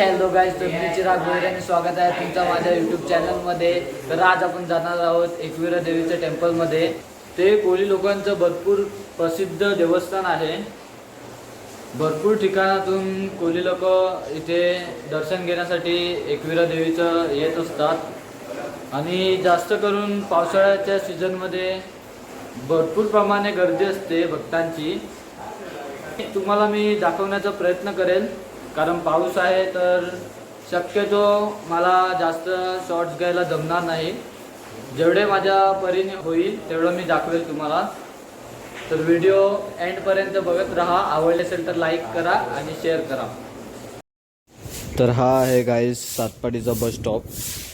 Hello guys, तर मी चिराग भोईर आणि स्वागत आहे तुमचं माझ्या यूट्यूब चॅनलमध्ये। तर आज आपण जाणार आहोत एकविरा देवीच्या टेम्पलमध्ये। ते कोळी लोकांचं भरपूर प्रसिद्ध देवस्थान आहे। भरपूर ठिकाणातून कोळी लोक इथे दर्शन घेण्यासाठी एकविरा देवीचं येत असतात आणि जास्त करून पावसाळ्याच्या सीझनमध्ये भरपूर प्रमाणे गर्दी असते भक्तांची। तुम्हाला मी दाखवण्याचा प्रयत्न करेल, कारण पाऊस आहे तर शक्यतो मला जास्त शॉर्ट्स घ्यायला जमणार नाही। जेवढे माझ्या परीने होईल तेवढं मी दाखवेल तुम्हाला। तर व्हिडिओ एंडपर्यंत बघत राहा। आवडले असेल तर लाईक करा आणि शेअर करा। तर हा आहे गाईज सातपाडीचा बस स्टॉप।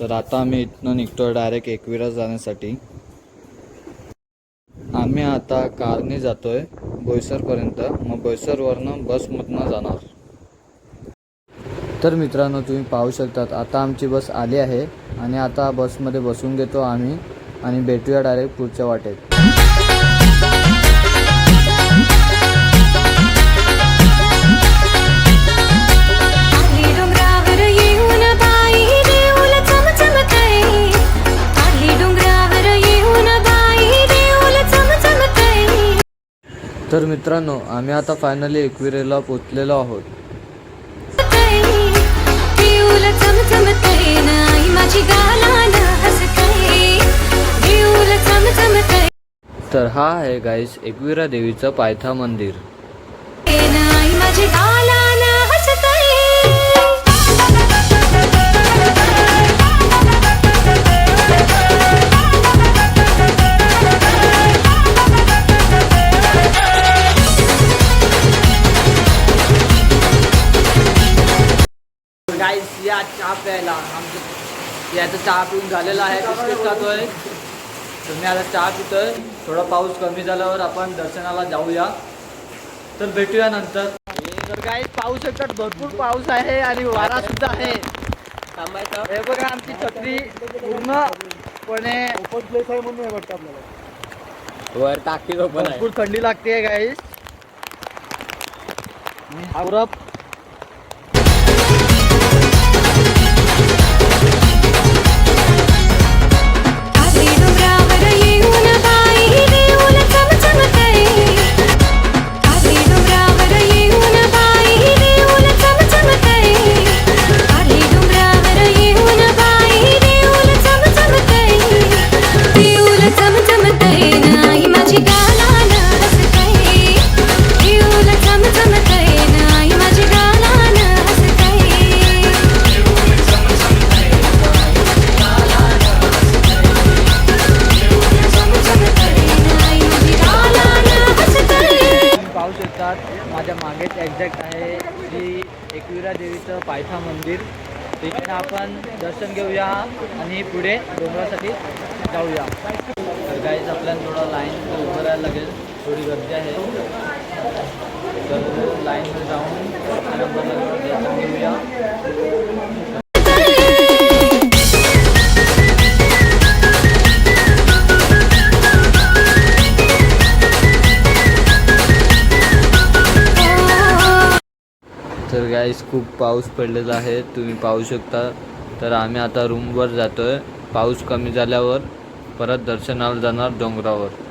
तर आता आम्ही इथनं निघतो डायरेक्ट एकविरा जाण्यासाठी। आम्ही आता कारने जातोय बोईसरपर्यंत, मग बोईसरवरनं बसमधनं जाणार। तर मित्रांनो, तुम्ही पाहू शकतात आता आमची बस आली आहे आणि आता बसमध्ये बसून घेतो आम्ही आणि भेटूया डायरेक्ट पुढच्या वाटेत। तर मित्रांनो, आम्ही आता फायनली एकविरेला पोचलेलो आहोत। तर हा आहे गाईस एकविरा देवीचं पायथा मंदिर। गाईस या चहा प्यायला आमचं याचा चहा पिऊन झालेला आहे, बिस्किट खातोय। तर मी आता चहा पितोय। थोडा पाऊस कमी झाल्यावर आपण दर्शनाला जाऊया। तर भेटूया नंतर। तर गाईस पाहू शकतात भरपूर पाऊस आहे आणि वारा सुद्धा आहे। हे बघा आमची छत्री पूर्णपणे ओपन प्लेस आहे म्हणून वाटतं आपल्याला। वर टाकी भरपूर थंडी लागते गाईस। आवरप माझ्या मागेच एक्झॅक्ट आहे श्री एकविरा देवीचं पायथा मंदिर। तिथे आपण दर्शन घेऊया आणि पुढे डोंगरासाठी जाऊया। तर गाईज आपल्याला थोडा लाईन उभं राहायला लागेल, थोडी गर्दी आहे। तर लाईनमध्ये जाऊन दर्शन घेऊया। तर गाईस खूप पाऊस पडलेला आहे, तुम्ही पाहू शकता। तर आम्ही आता रूमवर जातोय। पाऊस कमी झाल्यावर परत दर्शनाला जाणार डोंगरावर।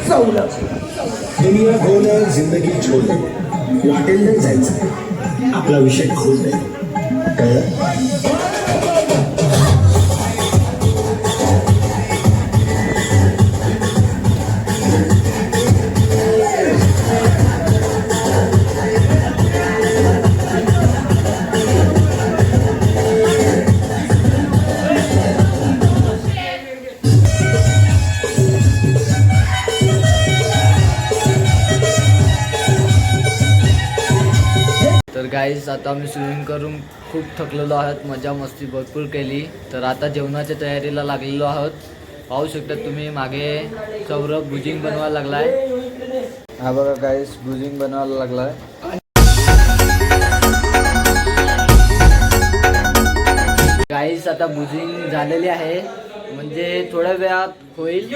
सवलाचे दुनिया खोल जिंदगी छोड वाटेल नाही जायचं आपला विषय खोल नाही कळलं. तर गाईज आता आम्ही स्विमिंग करून खूप थकलेलो आहोत, मजा मस्ती भरपूर केली. तर आता जेवणाच्या तयारीला लागलेलो आहोत. पाहू शकता तुम्ही मागे सौरभ भुजिंग बनवायला लागलाय. हा बघा गाईज भुजिंग बनवायला लागलाय. गाईज आता भुजिंग झालेली आहे, म्हणजे थोड्या वेळात होईल.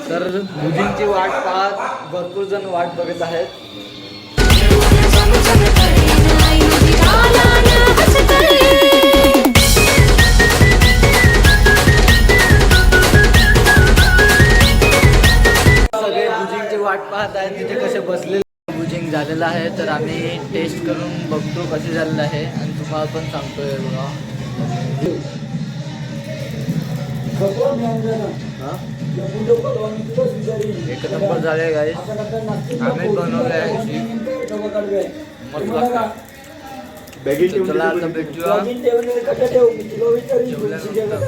तर भुजिंगची वाट पाहत भरपूर जण वाट बघत आहेत. सगळे भुजिंगची वाट पाहत आहेत, तिथे कसे बसलेले. भुजिंग झालेलं आहे, तर आम्ही टेस्ट करून बघतो कसे झालेलं आहे आणि तुम्हाला पण सांगतोय. बघा एक नंबर झाले गाईस. आम्ही बनवले आहे मस्त लागतं. चला आता भेटूया जेवल्यानंतर.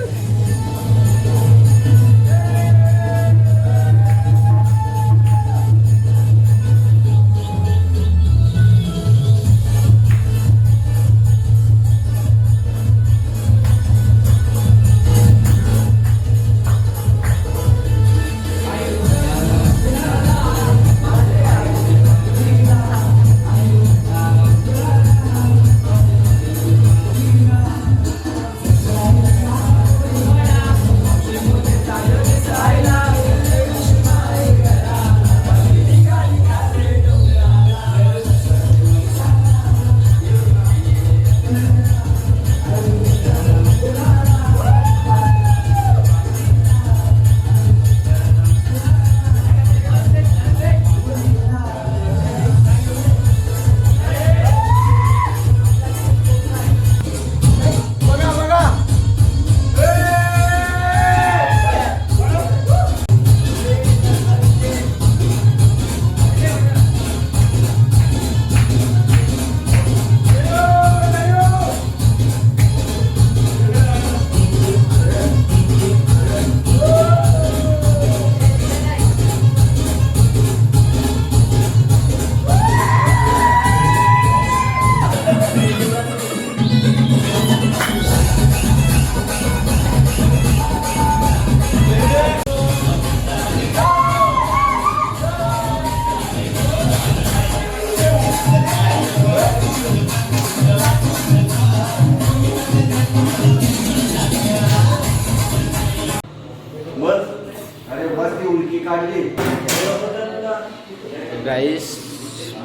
गाईस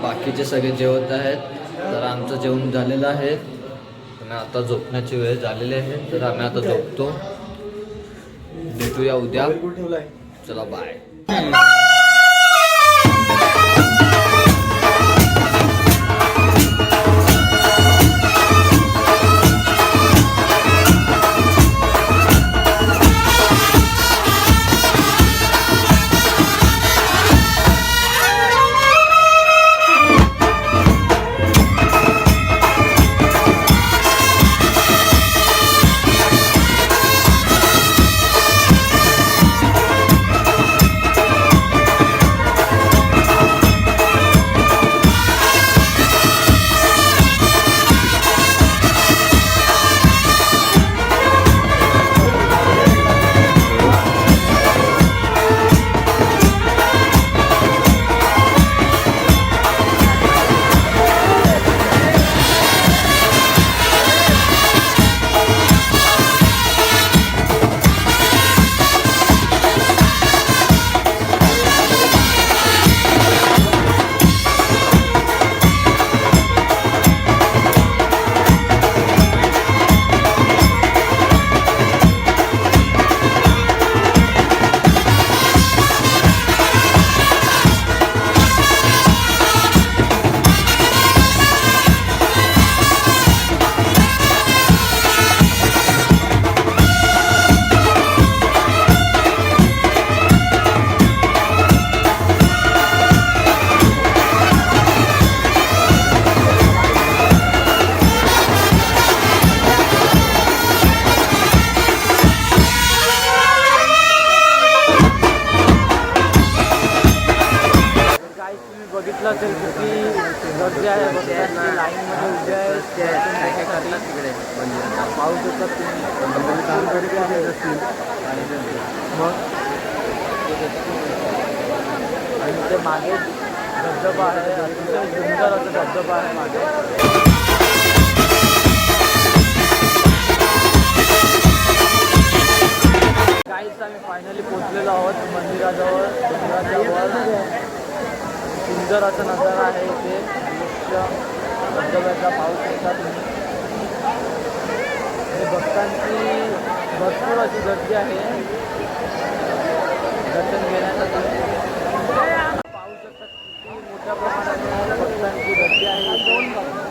बाकीचे सगळे जेवत आहेत. तर आमचं जेवण झालेलं आहे आणि आता झोपण्याची वेळ झालेली आहे. तर आम्ही आता झोपतो. भेटूया उद्या. चला बाय. असेल किती गर्दी आहे भक्तांची लाईनमध्ये उभे आहे तिकडे पाहू शकतात तुम्ही काम गर्दी आहे मग आणि ते मागे धबधबा आहे अतिशय सुंदर असं धबधबा आहे मागे काहीच आम्ही फायनली पोचलेलो आहोत मंदिराजवळ डोंगराच्या वर सुंदर असा नजारा आहे इथे दृश्य धबधब्याचा पाहू शकता तुम्ही आणि भक्तांची भरपूर अशी गर्दी आहे दर्शन घेण्यासाठी पाहू शकता किती मोठ्या प्रमाणात भक्तांची गर्दी आहे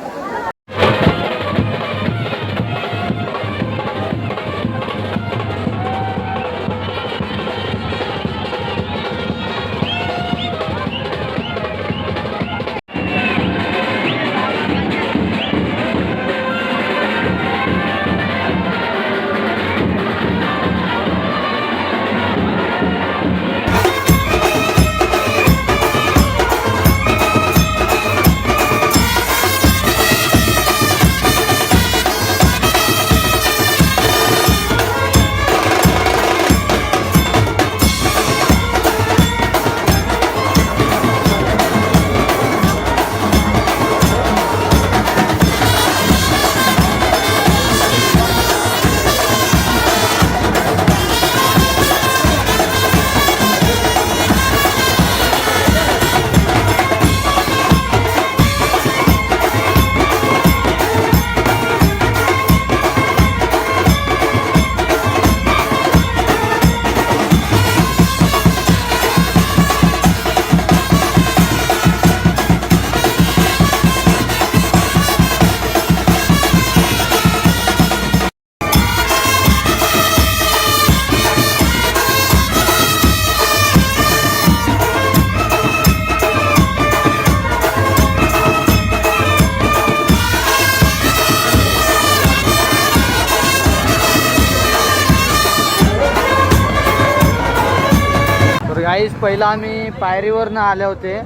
गाईस पहिला आम्ही पायरीवरनं आले होते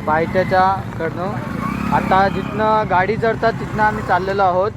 पायथ्याच्याकडनं आता जिथनं गाडी चढतात तिथनं आम्ही चाललेलो आहोत